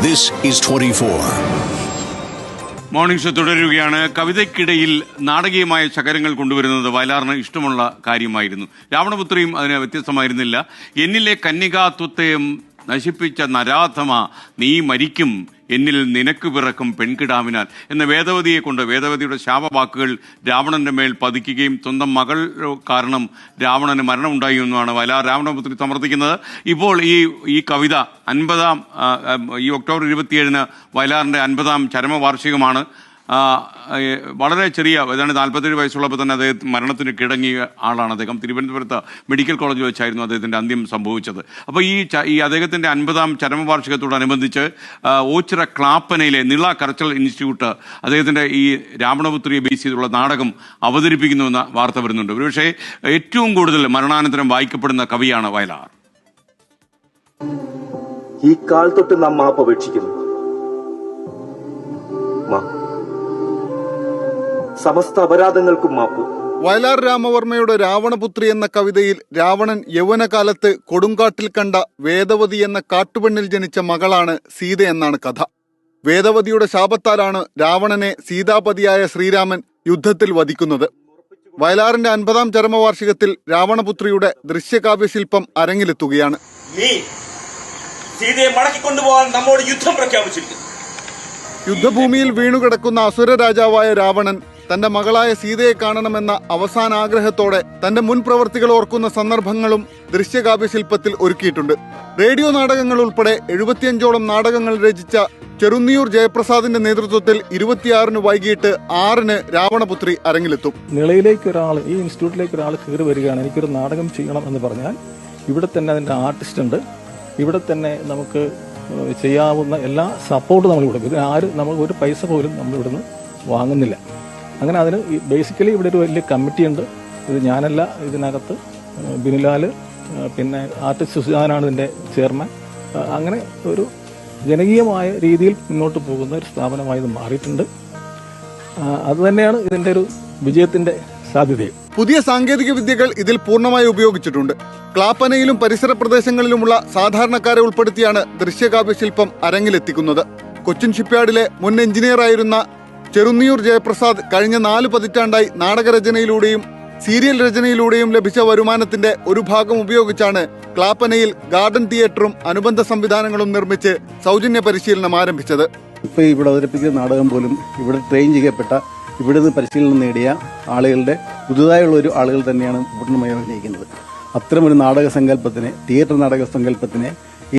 This is 24. Morning show തുടരുകയാണ്. കവിതയ്ക്കിടയിൽ നാടകീയമായ ശകരങ്ങൾ കൊണ്ടുവരുന്നത് വയലാറിന് ഇഷ്ടമുള്ള കാര്യമായിരുന്നു. രാവണപുത്രിയും അതിന് വ്യത്യസ്തമായിരുന്നില്ല. എന്നിലെ കന്യകാത്വത്തെയും നശിപ്പിച്ച നരാധമ നീ മരിക്കും, എന്നിൽ നിനക്ക് പിറക്കും പെൺകിടാവിനാൽ എന്ന വേദവതിയെ കൊണ്ട് വേദവതിയുടെ ശാപവാക്കുകൾ രാവണന്റെ മേൽ പതിക്കുകയും സ്വന്തം മകൾ കാരണം രാവണന് മരണമുണ്ടായി എന്നുമാണ് വയലാർ രാവണപുത്രി സമർത്ഥിക്കുന്നത്. ഇപ്പോൾ ഈ കവിത 50-ാം ഈ ഒക്ടോബർ 27-ന് വയലാറിന്റെ 50-ാം ചരമവാർഷികമാണ്. വളരെ ചെറിയ ഏതാണ്ട് 47 വയസ്സുള്ളപ്പോൾ തന്നെ അദ്ദേഹം മരണത്തിന് കിടങ്ങിയ ആളാണ്. അദ്ദേഹം തിരുവനന്തപുരത്ത് മെഡിക്കൽ കോളേജിൽ വെച്ചായിരുന്നു അദ്ദേഹത്തിൻ്റെ അന്ത്യം സംഭവിച്ചത്. അപ്പോൾ ഈ അദ്ദേഹത്തിൻ്റെ 50-ാം ചരമവാർഷികത്തോടനുബന്ധിച്ച് ഓച്ചിറ ക്ലാപ്പനയിലെ നിള കൾച്ചറൽ ഇൻസ്റ്റിറ്റ്യൂട്ട് അദ്ദേഹത്തിൻ്റെ ഈ രാവണപുത്രിയെ ബേസ് ചെയ്തുള്ള നാടകം അവതരിപ്പിക്കുന്നുവെന്ന വാർത്ത വരുന്നുണ്ട്. ഒരുപക്ഷെ ഏറ്റവും കൂടുതൽ മരണാനന്തരം വായിക്കപ്പെടുന്ന കവിയാണ് വയലാർ. ഈ കാൽ തൊട്ട് നാം മാപ്പ് അപേക്ഷിക്കുന്നു. സമസ്ത അപരാധങ്ങൾക്കും മാപ്പ്. വയലാർ രാമവർമ്മയുടെ രാവണപുത്രി എന്ന കവിതയിൽ രാവണൻ യൗവനകാലത്ത് കൊടുങ്കാട്ടിൽ കണ്ട വേദവതി എന്ന കാട്ടുപെണ്ണിൽ ജനിച്ച മകളാണ് സീത എന്നാണ് കഥ. വേദവതിയുടെ ശാപത്താലാണ് രാവണനെ സീതാപതിയായ ശ്രീരാമൻ യുദ്ധത്തിൽ വധിക്കുന്നത്. വയലാറിന്റെ 50-ാം ചരമവാർഷികത്തിൽ രാവണപുത്രിയുടെ ദൃശ്യകാവ്യശില്പം അരങ്ങിലെത്തുകയാണ്. നീ സീതയെ മടക്കിക്കൊണ്ടുപോകാൻ നമ്മോട് യുദ്ധം പ്രഖ്യാപിച്ചിരിക്കുന്നു. യുദ്ധഭൂമിയിൽ വീണുകിടക്കുന്ന അസുര രാജാവായ രാവണൻ തന്റെ മകളായ സീതയെ കാണണമെന്ന അവസാന ആഗ്രഹത്തോടെ തന്റെ മുൻ പ്രവർത്തികൾ ഓർക്കുന്ന സന്ദർഭങ്ങളും ദൃശ്യകാവ്യശില്പത്തിൽ ഒരുക്കിയിട്ടുണ്ട്. റേഡിയോ നാടകങ്ങൾ ഉൾപ്പെടെ 75ഓളം നാടകങ്ങൾ രചിച്ച ചെറുന്നിയൂർ ജയപ്രസാദിന്റെ നേതൃത്വത്തിൽ 26-ന് വൈകിട്ട് 6-ന് രാവണപുത്രി അരങ്ങിലെത്തും. നിളയിലേക്ക് ഒരാൾ, ഈ ഇൻസ്റ്റിറ്റ്യൂട്ടിലേക്ക് ഒരാൾ കയറി വരികയാണ്, എനിക്കൊരു നാടകം ചെയ്യണം എന്ന് പറഞ്ഞാൽ ഇവിടെ തന്നെ അതിന്റെ ആർട്ടിസ്റ്റ് ഉണ്ട്, ഇവിടെ തന്നെ നമുക്ക് ചെയ്യാവുന്ന എല്ലാ സപ്പോർട്ടും നമ്മൾ കൊടുക്കും. ഇതിന് നമ്മൾ ഒരു പൈസ പോലും നമ്മൾ ഇവിടുന്ന് വാങ്ങുന്നില്ല. അങ്ങനെ അതിന് ബേസിക്കലി ഇവിടെ ഒരു വലിയ കമ്മിറ്റി ഉണ്ട്. ഇത് ഞാനല്ല, ഇതിനകത്ത് ബിനിലാല്, പിന്നെ ആർട്ടിസ്റ്റ് സുജാനാണ് ഇതിൻ്റെ ചെയർമാൻ. അങ്ങനെ ഒരു ജനകീയമായ രീതിയിൽ മുന്നോട്ട് പോകുന്ന ഒരു സ്ഥാപനമായി ഇത് മാറിയിട്ടുണ്ട്. അതുതന്നെയാണ് ഇതിൻ്റെ ഒരു വിജയത്തിൻ്റെ സാധ്യതയും. പുതിയ സാങ്കേതിക വിദ്യകൾ ഇതിൽ പൂർണ്ണമായി ഉപയോഗിച്ചിട്ടുണ്ട്. ക്ലാപ്പനയിലും പരിസര പ്രദേശങ്ങളിലുമുള്ള സാധാരണക്കാരെ ഉൾപ്പെടുത്തിയാണ് ദൃശ്യകാവ്യശില്പം അരങ്ങിലെത്തിക്കുന്നത്. കൊച്ചിൻ ഷിപ്പ്യാർഡിലെ മുൻ എഞ്ചിനീയറായിരുന്ന ചെറുന്നിയൂർ ജയപ്രസാദ് കഴിഞ്ഞ 4 പതിറ്റാണ്ടായി നാടകരചനയിലൂടെയും സീരിയൽ രചനയിലൂടെയും ലഭിച്ച വരുമാനത്തിന്റെ ഒരു ഭാഗം ഉപയോഗിച്ചാണ് ക്ലാപ്പനയിൽ ഗാർഡൻ തിയേറ്ററും അനുബന്ധ സംവിധാനങ്ങളും നിർമ്മിച്ച് സൗജന്യ പരിശീലനം ആരംഭിച്ചത്. ഇപ്പോൾ ഇവിടെ അവതരിപ്പിക്കുന്ന നാടകം പോലും ഇവിടെ ട്രെയിൻ ചെയ്യപ്പെട്ട, ഇവിടെ നിന്ന് പരിശീലനം നേടിയ ആളുകളുടെ പുതുതായുള്ള ആളുകൾ തന്നെയാണ് പൂർണ്ണമായി അഭിനയിക്കുന്നത്. അത്തരമൊരു നാടക സങ്കല്പത്തിനെ, തിയേറ്റർ നാടക സങ്കല്പത്തിനെ